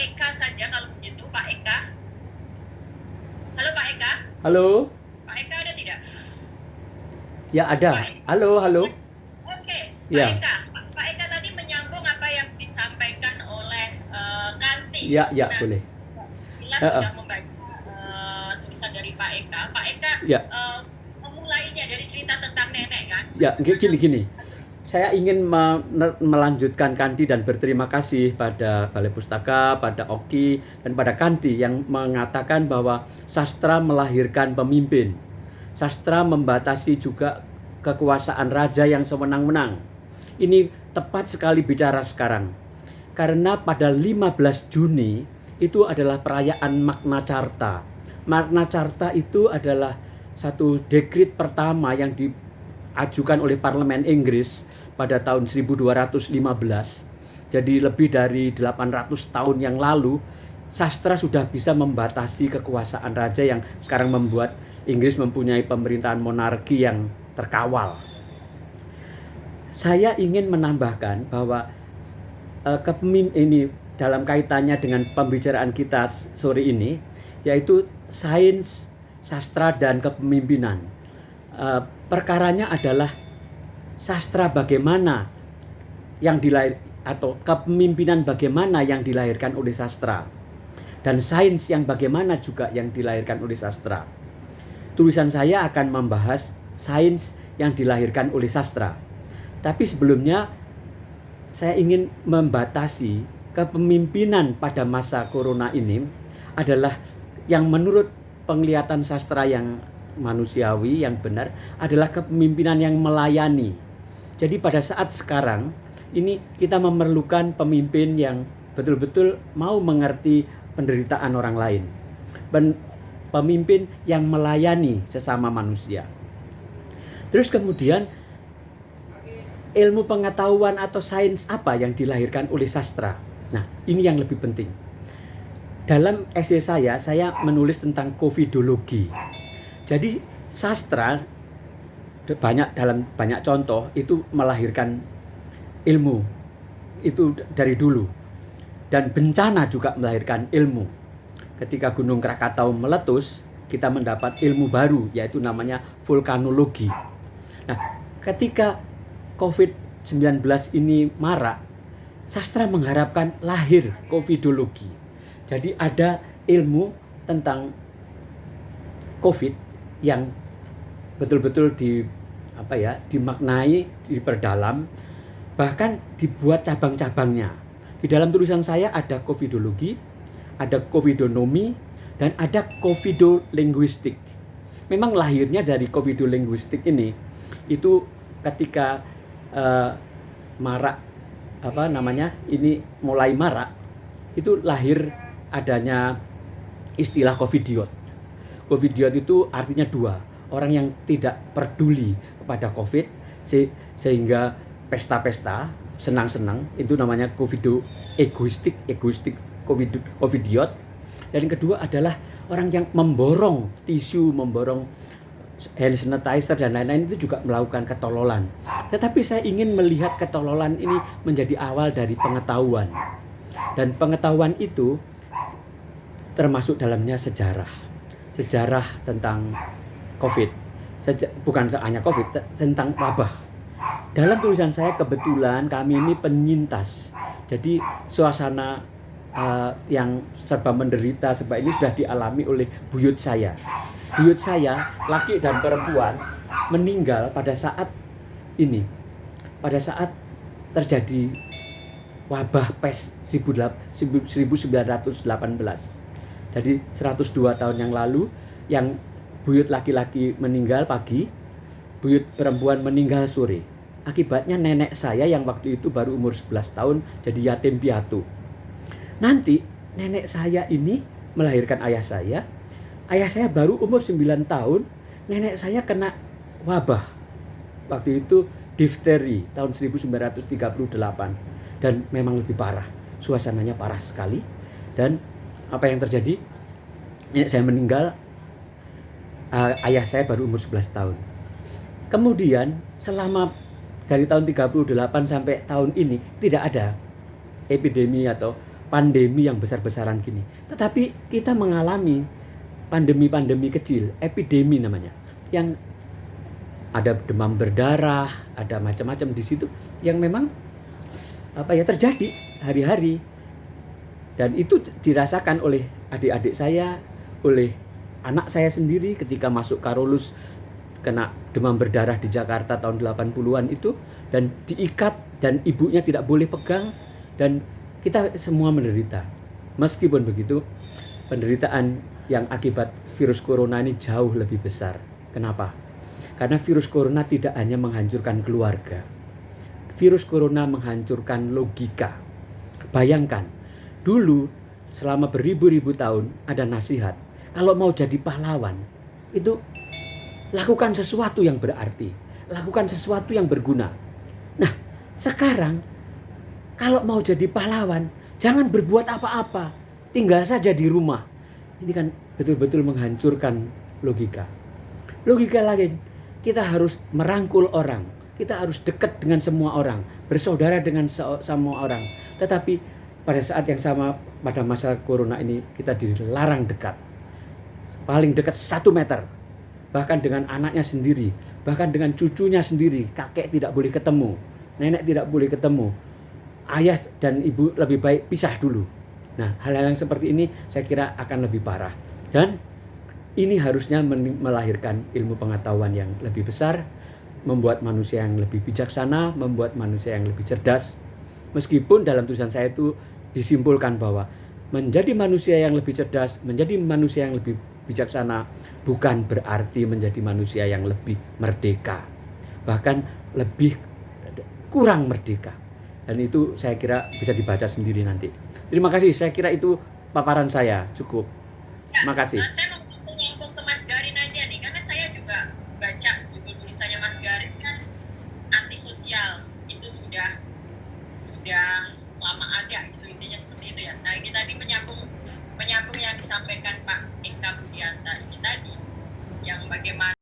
Eka saja kalau begitu, Pak Eka. Halo Pak Eka. Halo? Pak Eka ada tidak? Ya Pak ada. Eka. Halo, halo. Oke, Pak Ya, Eka. Pak Eka tadi menyambung apa yang disampaikan oleh Kanti. ya, ya, Nah, boleh. jelas Eh, eh, sudah membaca tulisan dari Pak Eka. Pak Eka ya, memulainya dari cerita tentang nenek kan? ya, Bagaimana? gini. Saya ingin melanjutkan Kandi dan berterima kasih pada Balai Pustaka, pada Oki, dan pada Kandi yang mengatakan bahwa sastra melahirkan pemimpin. Sastra membatasi juga kekuasaan raja yang sewenang-wenang. Ini tepat sekali bicara sekarang. Karena pada 15 Juni itu adalah perayaan Magna Carta. Magna Carta itu adalah satu dekrit pertama yang diajukan oleh Parlemen Inggris pada tahun 1215. Jadi lebih dari 800 tahun yang lalu, sastra sudah bisa membatasi kekuasaan raja yang sekarang membuat Inggris mempunyai pemerintahan monarki yang terkawal. Saya ingin menambahkan bahwa ini dalam kaitannya dengan pembicaraan kita sore ini, yaitu sains, sastra, dan kepemimpinan. Perkaranya adalah sastra bagaimana yang atau kepemimpinan bagaimana yang dilahirkan oleh sastra, dan sains yang bagaimana juga yang dilahirkan oleh sastra. Tulisan saya akan membahas sains yang dilahirkan oleh sastra. Tapi sebelumnya saya ingin membatasi kepemimpinan pada masa corona ini adalah yang menurut penglihatan sastra yang manusiawi, yang benar, adalah kepemimpinan yang melayani. Jadi pada saat sekarang ini kita memerlukan pemimpin yang betul-betul mau mengerti penderitaan orang lain. Pemimpin yang melayani sesama manusia. Terus kemudian ilmu pengetahuan atau sains apa yang dilahirkan oleh sastra? Nah, ini yang lebih penting. Dalam esai saya menulis tentang covidologi. Jadi sastra dalam banyak contoh itu melahirkan ilmu. Itu dari dulu. Dan bencana juga melahirkan ilmu. Ketika Gunung Krakatau meletus, kita mendapat ilmu baru, yaitu namanya vulkanologi. Nah, ketika COVID-19 ini marak, sastra mengharapkan lahir covidologi. Jadi ada ilmu tentang COVID yang betul-betul dimaknai, diperdalam, bahkan dibuat cabang-cabangnya. Di dalam tulisan saya ada covidologi, ada covidonomi, dan ada covidolinguistik. Memang lahirnya dari covidolinguistik itu ketika marak ini mulai marak, itu lahir adanya istilah covidiot. Covidiot itu artinya dua, orang yang tidak peduli kepada COVID sehingga pesta-pesta senang-senang, itu namanya egoistik covidiot. Dan yang kedua adalah orang yang memborong tisu, memborong hand sanitizer dan lain-lain, itu juga melakukan ketololan. Tetapi saya ingin melihat ketololan ini menjadi awal dari pengetahuan. Dan pengetahuan itu termasuk dalamnya sejarah. Sejarah tentang COVID. Bukan hanya COVID, tentang wabah. Dalam tulisan saya kebetulan kami ini penyintas. Jadi suasana yang serba menderita ini sudah dialami oleh buyut saya. Buyut saya, laki dan perempuan, meninggal pada saat terjadi wabah pes 1918. Jadi 102 tahun yang lalu, yang buyut laki-laki meninggal pagi, buyut perempuan meninggal sore. Akibatnya nenek saya yang waktu itu baru umur 11 tahun jadi yatim piatu. Nanti nenek saya ini melahirkan ayah saya. Ayah saya baru umur 9 tahun, nenek saya kena wabah. Waktu itu difteri tahun 1938. Dan memang lebih parah. Suasananya parah sekali. Dan apa yang terjadi? Nenek saya meninggal, ayah saya baru umur 11 tahun. Kemudian selama dari tahun 38 sampai tahun ini tidak ada epidemi atau pandemi yang besar-besaran gini. Tetapi kita mengalami pandemi-pandemi kecil, epidemi namanya, yang ada demam berdarah, ada macam-macam di situ yang memang terjadi hari-hari, dan itu dirasakan oleh adik-adik saya, oleh anak saya sendiri ketika masuk Karolus kena demam berdarah di Jakarta tahun 80-an itu, dan diikat dan ibunya tidak boleh pegang, dan kita semua menderita. Meskipun begitu, penderitaan yang akibat virus corona ini jauh lebih besar. Kenapa? Karena virus corona tidak hanya menghancurkan keluarga. Virus corona menghancurkan logika. Bayangkan, dulu selama beribu-ribu tahun ada nasihat, kalau mau jadi pahlawan, itu lakukan sesuatu yang berarti, lakukan sesuatu yang berguna. Nah, sekarang kalau mau jadi pahlawan, jangan berbuat apa-apa, tinggal saja di rumah. Ini kan betul-betul menghancurkan logika. Logika lain, kita harus merangkul orang, kita harus dekat dengan semua orang, bersaudara dengan semua orang. Tetapi pada saat yang sama, pada masa corona ini, kita dilarang dekat. Paling dekat 1 meter. Bahkan dengan anaknya sendiri, bahkan dengan cucunya sendiri, kakek tidak boleh ketemu, nenek tidak boleh ketemu, ayah dan ibu lebih baik pisah dulu. Nah, hal-hal yang seperti ini saya kira akan lebih parah. Dan ini harusnya melahirkan ilmu pengetahuan yang lebih besar, membuat manusia yang lebih bijaksana, membuat manusia yang lebih cerdas. Meskipun dalam tulisan saya itu disimpulkan bahwa menjadi manusia yang lebih cerdas, menjadi manusia yang lebih bijaksana, bukan berarti menjadi manusia yang lebih merdeka. Bahkan lebih kurang merdeka. Dan itu saya kira bisa dibaca sendiri nanti. Terima kasih, saya kira itu paparan saya. Cukup. Terima kasih. Saya